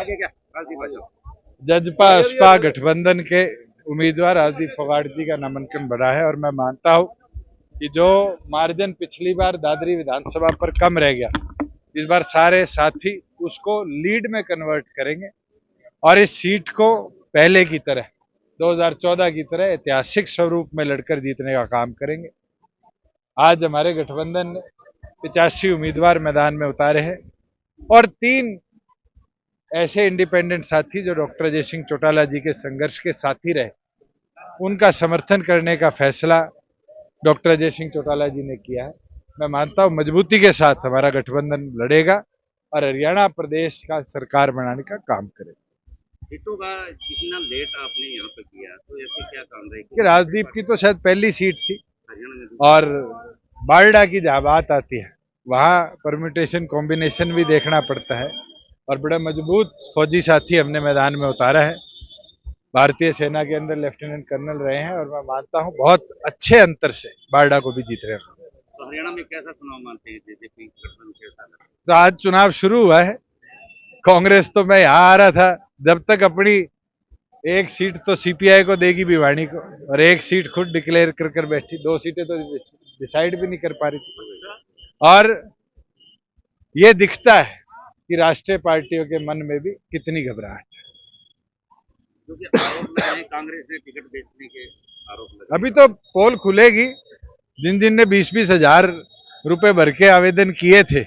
आगे क्या कालसी भाजपा जजपा असपा गठबंधन के उम्मीदवार राजदीप फोगाट का नामांकन बढ़ा है और मैं मानता हूं कि जो मार्जिन पिछली बार दादरी विधानसभा पर कम रह गया, इस बार सारे साथी उसको लीड में कन्वर्ट करेंगे और इस सीट को पहले की तरह 2014 की तरह ऐतिहासिक स्वरूप में लड़कर जीतने का काम करेंगे। आज हमारे गठबंधन ने 85 उम्मीदवार मैदान में उतारे हैं और 3 ऐसे इंडिपेंडेंट साथी जो डॉक्टर अजय सिंह चौटाला जी के संघर्ष के साथी रहे, उनका समर्थन करने का फैसला डॉक्टर अजय सिंह चौटाला जी ने किया है। मैं मानता हूं मजबूती के साथ हमारा गठबंधन लड़ेगा और हरियाणा प्रदेश का सरकार बनाने का काम करेगा। सीटों का इतना लेट आपने यहाँ पे किया तो ऐसे क्या काम रहे कि राजदीप की तो शायद पहली सीट थी हरियाणा में? और बारडा की जहाँ बात आती है वहाँ परम्यूटेशन कॉम्बिनेशन भी देखना पड़ता है और बड़ा मजबूत फौजी साथी हमने मैदान में उतारा है। भारतीय सेना के अंदर लेफ्टिनेंट कर्नल रहे हैं और मैं मानता हूं बहुत अच्छे अंतर से बारडा को भी जीत रहे हैं। तो हरियाणा में कैसा चुनाव मानते हैं बीजेपी गठबंधन कैसा? तो आज चुनाव शुरू हुआ है। कांग्रेस तो मैं यहाँ आ रहा था, जब तक अपनी एक सीट तो सीपीआई को देगी भिवानी को और एक सीट खुद डिक्लेयर कर बैठी, 2 सीटें तो डिसाइड भी नहीं कर पा रही थी। और ये दिखता है कि राष्ट्रीय पार्टियों के मन में भी कितनी घबराहट है, क्योंकि आरोप लगाए कांग्रेस ने टिकट बेचने के आरोप लगाए। अभी तो पोल खुलेगी। जिन जिन ने 20-20 हजार रुपए भर के आवेदन किए थे,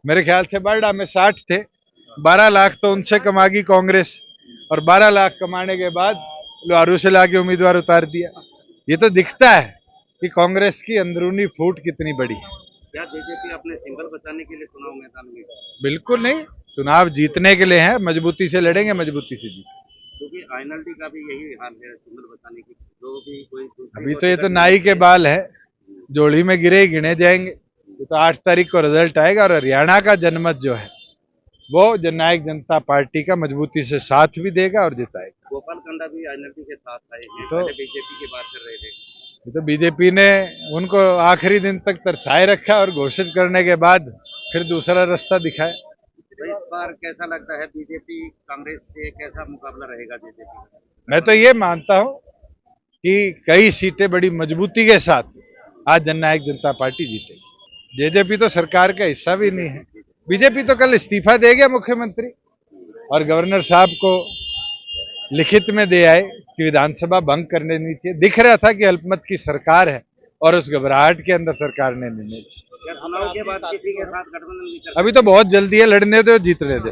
मेरे ख्याल से बारडा में 60 थे, 12 लाख तो उनसे कमागी कांग्रेस और 12 लाख कमाने के बाद लोहारू से लाके उम्मीदवार उतार दिया। ये तो दिखता है कि कांग्रेस की अंदरूनी फूट कितनी बड़ी है। क्या बीजेपी अपने सिंबल बचाने के लिए चुनाव मैदान में? बिल्कुल नहीं, चुनाव जीतने के लिए है, मजबूती से लड़ेंगे, मजबूती से जीतेंगे। क्योंकि आईएनएलडी का भी यही हाल है, सिंबल बचाने की जो भी कोई अभी तो ये तो नाई के बाल है, जोड़ी में गिरे ही गिने जाएंगे। ये तो 8 तारीख को रिजल्ट आएगा और हरियाणा का जनमत जो है वो जननायक जनता पार्टी का मजबूती से साथ भी देगा और जिताएगा। गोपाल कांडा भी आईएनएलडी के साथ आए हैं, तो बीजेपी की बात कर रहे थे। ये तो बीजेपी ने उनको आखिरी दिन तक तरसाए रखा और घोषित करने के बाद फिर दूसरा रास्ता दिखाया। तो इस बार कैसा लगता है बीजेपी कांग्रेस से कैसा मुकाबला रहेगा बीजेपी? मैं तो ये मानता हूं कि कई सीटें बड़ी मजबूती के साथ आज जननायक जनता पार्टी जीतेगी। जेजेपी तो सरकार का हिस्सा भी नहीं है। बीजेपी तो कल इस्तीफा दे गया मुख्यमंत्री और गवर्नर साहब को लिखित में दे आए कि विधानसभा भंग करने नहीं चाहिए। दिख रहा था कि अल्पमत की सरकार है और उस घबराहट के अंदर सरकार ने निर्णय लिया। चुनाव के बाद किसी के साथ गठबंधन भी कर अभी तो बहुत जल्दी है, लड़ने दो, जीतने दो।